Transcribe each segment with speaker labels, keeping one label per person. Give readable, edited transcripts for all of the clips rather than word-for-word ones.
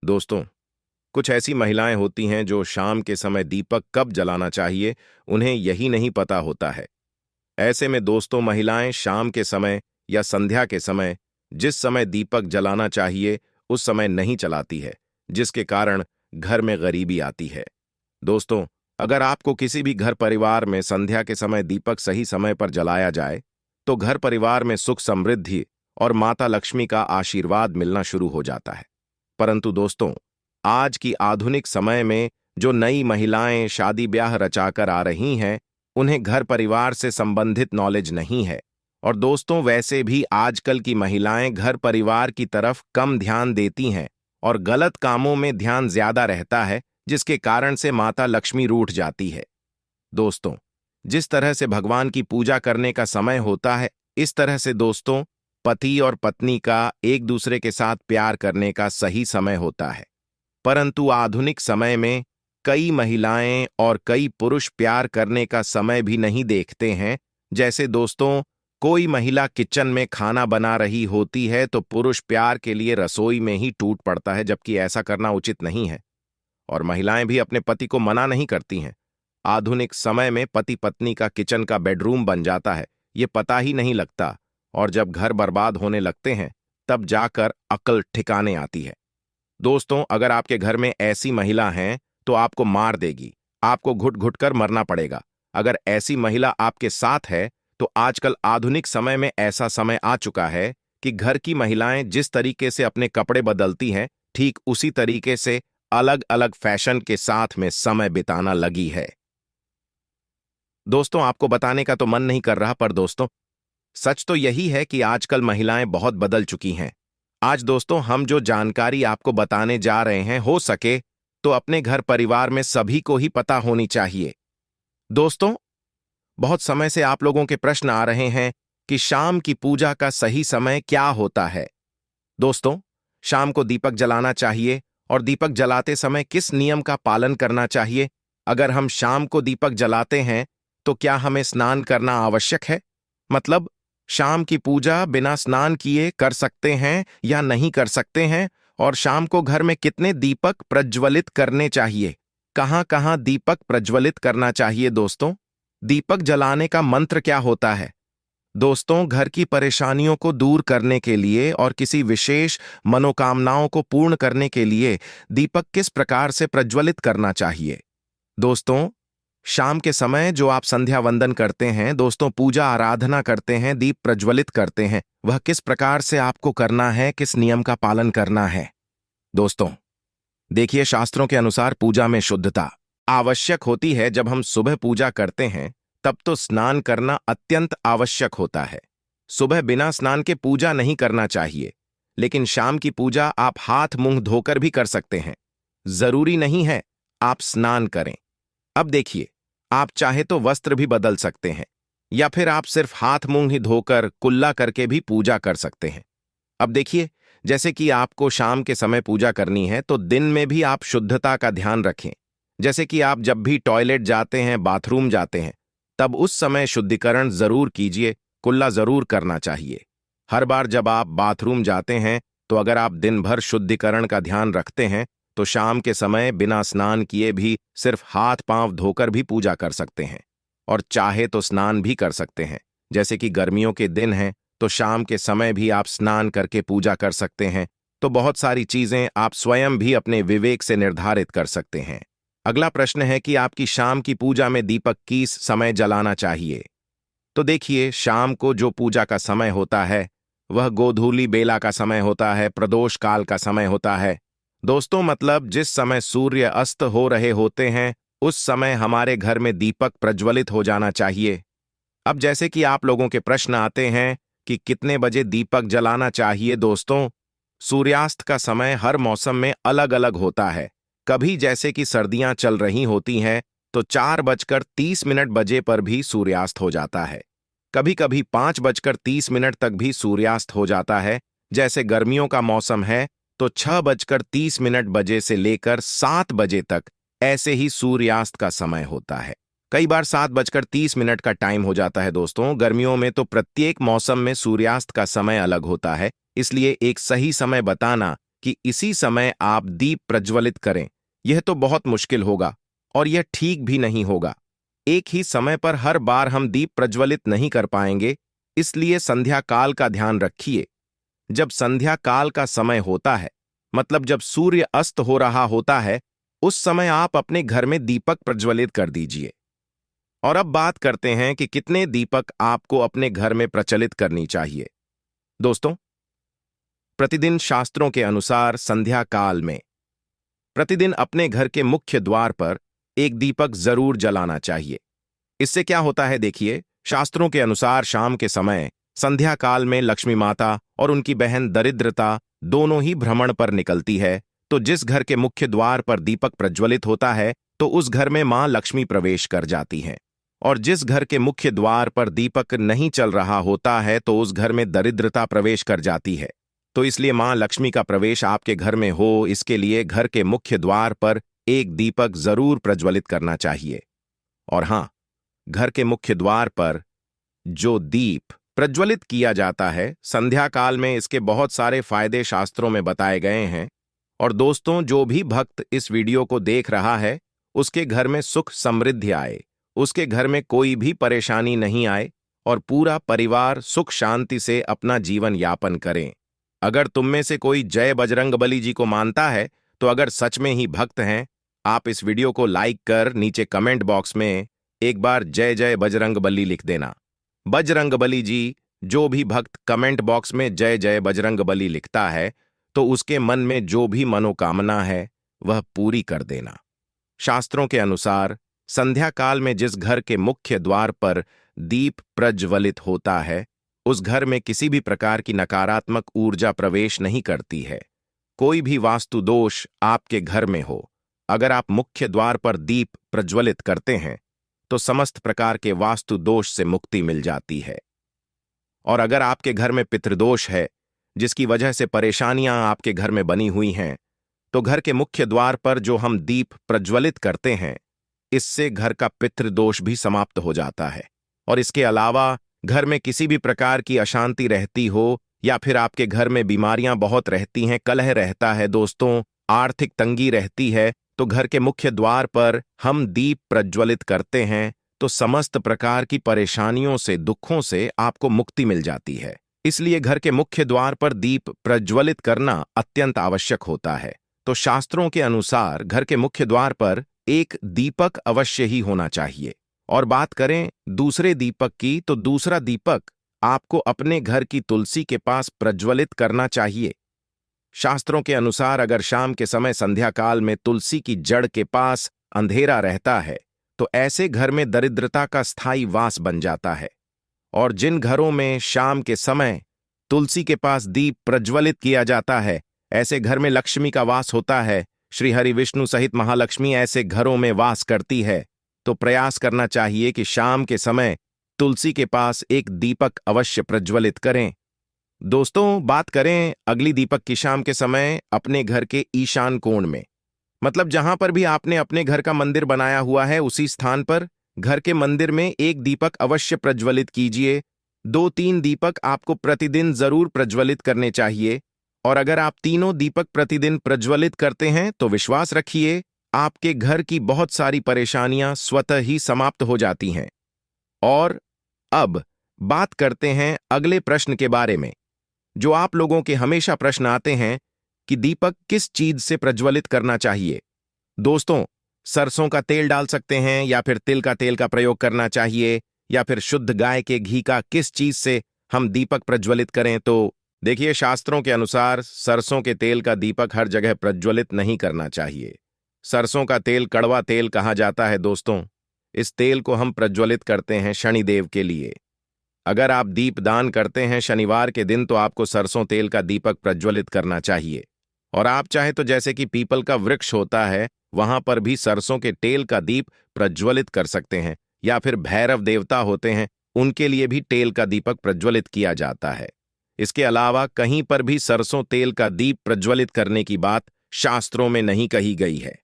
Speaker 1: दोस्तों, कुछ ऐसी महिलाएं होती हैं जो शाम के समय दीपक कब जलाना चाहिए, उन्हें यही नहीं पता होता है। ऐसे में दोस्तों, महिलाएं शाम के समय या संध्या के समय जिस समय दीपक जलाना चाहिए उस समय नहीं जलाती है, जिसके कारण घर में गरीबी आती है। दोस्तों, अगर आपको किसी भी घर परिवार में संध्या के समय दीपक सही समय पर जलाया जाए तो घर परिवार में सुख समृद्धि और माता लक्ष्मी का आशीर्वाद मिलना शुरू हो जाता है। परंतु दोस्तों, आज की आधुनिक समय में जो नई महिलाएं शादी ब्याह रचाकर आ रही हैं, उन्हें घर परिवार से संबंधित नॉलेज नहीं है। और दोस्तों, वैसे भी आजकल की महिलाएं घर परिवार की तरफ कम ध्यान देती हैं और गलत कामों में ध्यान ज्यादा रहता है, जिसके कारण से माता लक्ष्मी रूठ जाती है। दोस्तों, जिस तरह से भगवान की पूजा करने का समय होता है, इस तरह से दोस्तों पति और पत्नी का एक दूसरे के साथ प्यार करने का सही समय होता है। परंतु आधुनिक समय में कई महिलाएं और कई पुरुष प्यार करने का समय भी नहीं देखते हैं। जैसे दोस्तों, कोई महिला किचन में खाना बना रही होती है तो पुरुष प्यार के लिए रसोई में ही टूट पड़ता है, जबकि ऐसा करना उचित नहीं है। और महिलाएं भी अपने पति को मना नहीं करती हैं। आधुनिक समय में पति पत्नी का किचन का बेडरूम बन जाता है, ये पता ही नहीं लगता। और जब घर बर्बाद होने लगते हैं, तब जाकर अक्ल ठिकाने आती है। दोस्तों, अगर आपके घर में ऐसी महिला हैं तो आपको मार देगी, आपको घुट घुट कर मरना पड़ेगा। अगर ऐसी महिला आपके साथ है तो आजकल आधुनिक समय में ऐसा समय आ चुका है कि घर की महिलाएं जिस तरीके से अपने कपड़े बदलती हैं, ठीक उसी तरीके से अलग अलग फैशन के साथ में समय बिताना लगी है। दोस्तों, आपको बताने का तो मन नहीं कर रहा, पर दोस्तों सच तो यही है कि आजकल महिलाएं बहुत बदल चुकी हैं। आज दोस्तों, हम जो जानकारी आपको बताने जा रहे हैं, हो सके तो अपने घर परिवार में सभी को ही पता होनी चाहिए। दोस्तों, बहुत समय से आप लोगों के प्रश्न आ रहे हैं कि शाम की पूजा का सही समय क्या होता है। दोस्तों, शाम को दीपक जलाना चाहिए और दीपक जलाते समय किस नियम का पालन करना चाहिए। अगर हम शाम को दीपक जलाते हैं तो क्या हमें स्नान करना आवश्यक है? मतलब शाम की पूजा बिना स्नान किए कर सकते हैं या नहीं कर सकते हैं? और शाम को घर में कितने दीपक प्रज्वलित करने चाहिए? कहां कहां दीपक प्रज्वलित करना चाहिए? दोस्तों, दीपक जलाने का मंत्र क्या होता है? दोस्तों, घर की परेशानियों को दूर करने के लिए और किसी विशेष मनोकामनाओं को पूर्ण करने के लिए दीपक किस प्रकार से प्रज्वलित करना चाहिए? दोस्तों, शाम के समय जो आप संध्या वंदन करते हैं, दोस्तों पूजा आराधना करते हैं, दीप प्रज्वलित करते हैं, वह किस प्रकार से आपको करना है, किस नियम का पालन करना है? दोस्तों, देखिए, शास्त्रों के अनुसार पूजा में शुद्धता आवश्यक होती है। जब हम सुबह पूजा करते हैं तब तो स्नान करना अत्यंत आवश्यक होता है। सुबह बिना स्नान के पूजा नहीं करना चाहिए, लेकिन शाम की पूजा आप हाथ मुंह धोकर भी कर सकते हैं। जरूरी नहीं है आप स्नान करें। अब देखिए, आप चाहे तो वस्त्र भी बदल सकते हैं या फिर आप सिर्फ हाथ मुंह ही धोकर कुल्ला करके भी पूजा कर सकते हैं। अब देखिए, जैसे कि आपको शाम के समय पूजा करनी है तो दिन में भी आप शुद्धता का ध्यान रखें। जैसे कि आप जब भी टॉयलेट जाते हैं, बाथरूम जाते हैं, तब उस समय शुद्धिकरण जरूर कीजिए, कुल्ला जरूर करना चाहिए। हर बार जब आप बाथरूम जाते हैं तो अगर आप दिन भर शुद्धिकरण का ध्यान रखते हैं तो शाम के समय बिना स्नान किए भी सिर्फ हाथ पांव धोकर भी पूजा कर सकते हैं। और चाहे तो स्नान भी कर सकते हैं। जैसे कि गर्मियों के दिन हैं तो शाम के समय भी आप स्नान करके पूजा कर सकते हैं। तो बहुत सारी चीजें आप स्वयं भी अपने विवेक से निर्धारित कर सकते हैं। अगला प्रश्न है कि आपकी शाम की पूजा में दीपक किस समय जलाना चाहिए? तो देखिए, शाम को जो पूजा का समय होता है वह गोधूली बेला का समय होता है, प्रदोष काल का समय होता है। दोस्तों, मतलब जिस समय सूर्य अस्त हो रहे होते हैं उस समय हमारे घर में दीपक प्रज्वलित हो जाना चाहिए। अब जैसे कि आप लोगों के प्रश्न आते हैं कि कितने बजे दीपक जलाना चाहिए। दोस्तों, सूर्यास्त का समय हर मौसम में अलग अलग होता है। कभी जैसे कि सर्दियां चल रही होती हैं तो 4:30 बजे पर भी सूर्यास्त हो जाता है। कभी कभी 5:30 तक भी सूर्यास्त हो जाता है। जैसे गर्मियों का मौसम है तो 6:30 बजे से लेकर 7 बजे तक ऐसे ही सूर्यास्त का समय होता है। कई बार 7:30 का टाइम हो जाता है। दोस्तों, गर्मियों में तो प्रत्येक मौसम में सूर्यास्त का समय अलग होता है, इसलिए एक सही समय बताना कि इसी समय आप दीप प्रज्वलित करें, यह तो बहुत मुश्किल होगा और यह ठीक भी नहीं होगा। एक ही समय पर हर बार हम दीप प्रज्वलित नहीं कर पाएंगे, इसलिए संध्या काल का ध्यान रखिए। जब संध्या काल का समय होता है, मतलब जब सूर्य अस्त हो रहा होता है, उस समय आप अपने घर में दीपक प्रज्वलित कर दीजिए। और अब बात करते हैं कि कितने दीपक आपको अपने घर में प्रचलित करनी चाहिए। दोस्तों, प्रतिदिन शास्त्रों के अनुसार संध्या काल में प्रतिदिन अपने घर के मुख्य द्वार पर एक दीपक जरूर जलाना चाहिए। इससे क्या होता है देखिए, शास्त्रों के अनुसार शाम के समय संध्या काल में लक्ष्मी माता और उनकी बहन दरिद्रता दोनों ही भ्रमण पर निकलती है। तो जिस घर के मुख्य द्वार पर दीपक प्रज्वलित होता है, तो उस घर में मां लक्ष्मी प्रवेश कर जाती हैं। और जिस घर के मुख्य द्वार पर दीपक नहीं चल रहा होता है, तो उस घर में दरिद्रता प्रवेश कर जाती है। तो इसलिए मां लक्ष्मी का प्रवेश आपके घर में हो, इसके लिए घर के मुख्य द्वार पर एक दीपक जरूर प्रज्वलित करना चाहिए। और हां, घर के मुख्य द्वार पर जो दीप प्रज्वलित किया जाता है संध्या काल में, इसके बहुत सारे फायदे शास्त्रों में बताए गए हैं। और दोस्तों, जो भी भक्त इस वीडियो को देख रहा है, उसके घर में सुख समृद्धि आए, उसके घर में कोई भी परेशानी नहीं आए और पूरा परिवार सुख शांति से अपना जीवन यापन करें। अगर तुम में से कोई जय बजरंगबली जी को मानता है, तो अगर सच में ही भक्त हैं, आप इस वीडियो को लाइक कर नीचे कमेंट बॉक्स में एक बार जय जय बजरंगबली लिख देना। बजरंगबली जी, जो भी भक्त कमेंट बॉक्स में जय जय बजरंगबली लिखता है, तो उसके मन में जो भी मनोकामना है वह पूरी कर देना। शास्त्रों के अनुसार संध्या काल में जिस घर के मुख्य द्वार पर दीप प्रज्वलित होता है, उस घर में किसी भी प्रकार की नकारात्मक ऊर्जा प्रवेश नहीं करती है। कोई भी वास्तु दोष आपके घर में हो, अगर आप मुख्य द्वार पर दीप प्रज्वलित करते हैं, तो समस्त प्रकार के वास्तु दोष से मुक्ति मिल जाती है। और अगर आपके घर में पितृदोष है, जिसकी वजह से परेशानियां आपके घर में बनी हुई हैं, तो घर के मुख्य द्वार पर जो हम दीप प्रज्वलित करते हैं, इससे घर का पितृदोष भी समाप्त हो जाता है। और इसके अलावा घर में किसी भी प्रकार की अशांति रहती हो, या फिर आपके घर में बीमारियां बहुत रहती हैं, कलह रहता है दोस्तों, आर्थिक तंगी रहती है, तो घर के मुख्य द्वार पर हम दीप प्रज्वलित करते हैं, तो समस्त प्रकार की परेशानियों से, दुखों से आपको मुक्ति मिल जाती है। इसलिए घर के मुख्य द्वार पर दीप प्रज्वलित करना अत्यंत आवश्यक होता है। तो शास्त्रों के अनुसार घर के मुख्य द्वार पर एक दीपक अवश्य ही होना चाहिए। और बात करें दूसरे दीपक की, तो दूसरा दीपक आपको अपने घर की तुलसी के पास प्रज्वलित करना चाहिए। शास्त्रों के अनुसार अगर शाम के समय संध्या काल में तुलसी की जड़ के पास अंधेरा रहता है, तो ऐसे घर में दरिद्रता का स्थायी वास बन जाता है। और जिन घरों में शाम के समय तुलसी के पास दीप प्रज्वलित किया जाता है, ऐसे घर में लक्ष्मी का वास होता है। श्री हरि विष्णु सहित महालक्ष्मी ऐसे घरों में वास करती है। तो प्रयास करना चाहिए कि शाम के समय तुलसी के पास एक दीपक अवश्य प्रज्वलित करें। दोस्तों, बात करें अगली दीपक की शाम के समय अपने घर के ईशान कोण में, मतलब जहां पर भी आपने अपने घर का मंदिर बनाया हुआ है, उसी स्थान पर घर के मंदिर में एक दीपक अवश्य प्रज्वलित कीजिए। 2-3 दीपक आपको प्रतिदिन जरूर प्रज्वलित करने चाहिए। और अगर आप तीनों दीपक प्रतिदिन प्रज्वलित करते हैं, तो विश्वास रखिए आपके घर की बहुत सारी परेशानियां स्वतः ही समाप्त हो जाती हैं। और अब बात करते हैं अगले प्रश्न के बारे में, जो आप लोगों के हमेशा प्रश्न आते हैं कि दीपक किस चीज से प्रज्वलित करना चाहिए। दोस्तों, सरसों का तेल डाल सकते हैं, या फिर तिल का तेल का प्रयोग करना चाहिए, या फिर शुद्ध गाय के घी का किस चीज से हम दीपक प्रज्वलित करें। तो देखिए, शास्त्रों के अनुसार सरसों के तेल का दीपक हर जगह प्रज्वलित नहीं करना चाहिए। सरसों का तेल कड़वा तेल कहा जाता है दोस्तों। इस तेल को हम प्रज्वलित करते हैं शनिदेव के लिए। अगर आप दीप दान करते हैं शनिवार के दिन, तो आपको सरसों तेल का दीपक प्रज्वलित करना चाहिए। और आप चाहे तो जैसे कि पीपल का वृक्ष होता है, वहां पर भी सरसों के तेल का दीप प्रज्वलित कर सकते हैं, या फिर भैरव देवता होते हैं, उनके लिए भी तेल का दीपक प्रज्वलित किया जाता है। इसके अलावा कहीं पर भी सरसों तेल का दीप प्रज्वलित करने की बात शास्त्रों में नहीं कही गई है।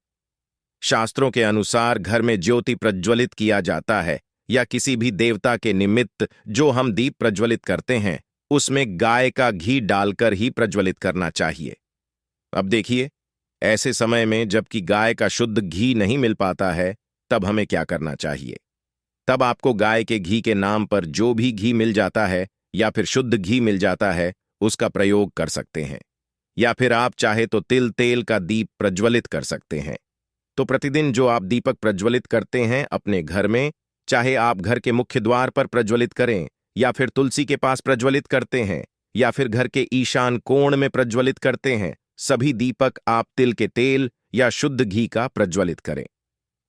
Speaker 1: शास्त्रों के अनुसार घर में ज्योति प्रज्वलित किया जाता है, या किसी भी देवता के निमित्त जो हम दीप प्रज्वलित करते हैं, उसमें गाय का घी डालकर ही प्रज्वलित करना चाहिए। अब देखिए, ऐसे समय में जबकि गाय का शुद्ध घी नहीं मिल पाता है, तब हमें क्या करना चाहिए? तब आपको गाय के घी के नाम पर जो भी घी मिल जाता है या फिर शुद्ध घी मिल जाता है, उसका प्रयोग कर सकते हैं। या फिर आप चाहे तो तिल तेल का दीप प्रज्वलित कर सकते हैं। तो प्रतिदिन जो आप दीपक प्रज्वलित करते हैं अपने घर में, चाहे आप घर के मुख्य द्वार पर प्रज्वलित करें या फिर तुलसी के पास प्रज्वलित करते हैं या फिर घर के ईशान कोण में प्रज्वलित करते हैं, सभी दीपक आप तिल के तेल या शुद्ध घी का प्रज्वलित करें।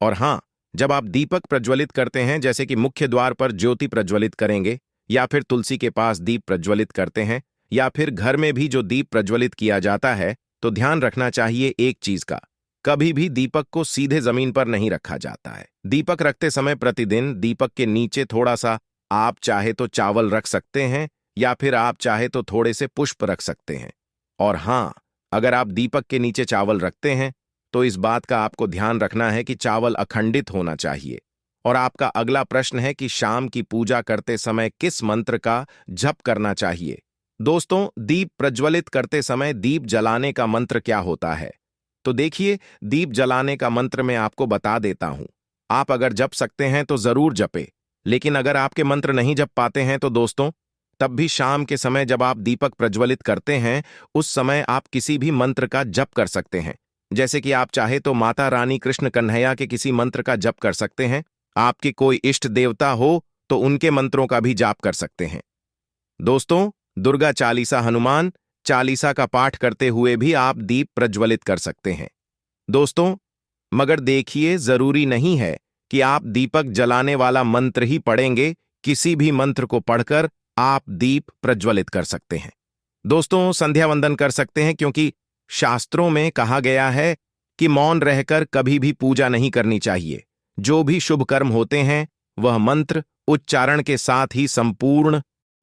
Speaker 1: और हां, जब आप दीपक प्रज्वलित करते हैं, जैसे कि मुख्य द्वार पर ज्योति प्रज्वलित करेंगे या फिर तुलसी के पास दीप प्रज्वलित करते हैं या फिर घर में भी जो दीप प्रज्वलित किया जाता है, तो ध्यान रखना चाहिए एक चीज का, कभी भी दीपक को सीधे जमीन पर नहीं रखा जाता है। दीपक रखते समय प्रतिदिन दीपक के नीचे थोड़ा सा आप चाहे तो चावल रख सकते हैं या फिर आप चाहे तो थोड़े से पुष्प रख सकते हैं। और हां, अगर आप दीपक के नीचे चावल रखते हैं तो इस बात का आपको ध्यान रखना है कि चावल अखंडित होना चाहिए। और आपका अगला प्रश्न है कि शाम की पूजा करते समय किस मंत्र का जप करना चाहिए? दोस्तों, दीप प्रज्वलित करते समय दीप जलाने का मंत्र क्या होता है? तो देखिए, दीप जलाने का मंत्र मैं आपको बता देता हूं। आप अगर जप सकते हैं तो जरूर जपे, लेकिन अगर आपके मंत्र नहीं जप पाते हैं तो दोस्तों, तब भी शाम के समय जब आप दीपक प्रज्वलित करते हैं, उस समय आप किसी भी मंत्र का जप कर सकते हैं। जैसे कि आप चाहे तो माता रानी कृष्ण कन्हैया के किसी मंत्र का जप कर सकते हैं। आपके कोई इष्ट देवता हो तो उनके मंत्रों का भी जाप कर सकते हैं। दोस्तों, दुर्गा चालीसा, हनुमान चालीसा का पाठ करते हुए भी आप दीप प्रज्वलित कर सकते हैं। दोस्तों, मगर देखिए, जरूरी नहीं है कि आप दीपक जलाने वाला मंत्र ही पढ़ेंगे, किसी भी मंत्र को पढ़कर आप दीप प्रज्वलित कर सकते हैं। दोस्तों, संध्या वंदन कर सकते हैं, क्योंकि शास्त्रों में कहा गया है कि मौन रहकर कभी भी पूजा नहीं करनी चाहिए। जो भी शुभ कर्म होते हैं वह मंत्र उच्चारण के साथ ही संपूर्ण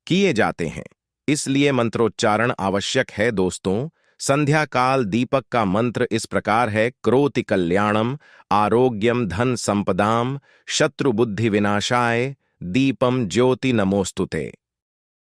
Speaker 1: किए जाते हैं, इसलिए मंत्रोच्चारण आवश्यक है। दोस्तों, संध्या काल दीपक का मंत्र इस प्रकार है: करोति कल्याणम, आरोग्यम, धन संपदाम, शत्रु बुद्धि विनाशाय, दीपम ज्योति नमोस्तुते।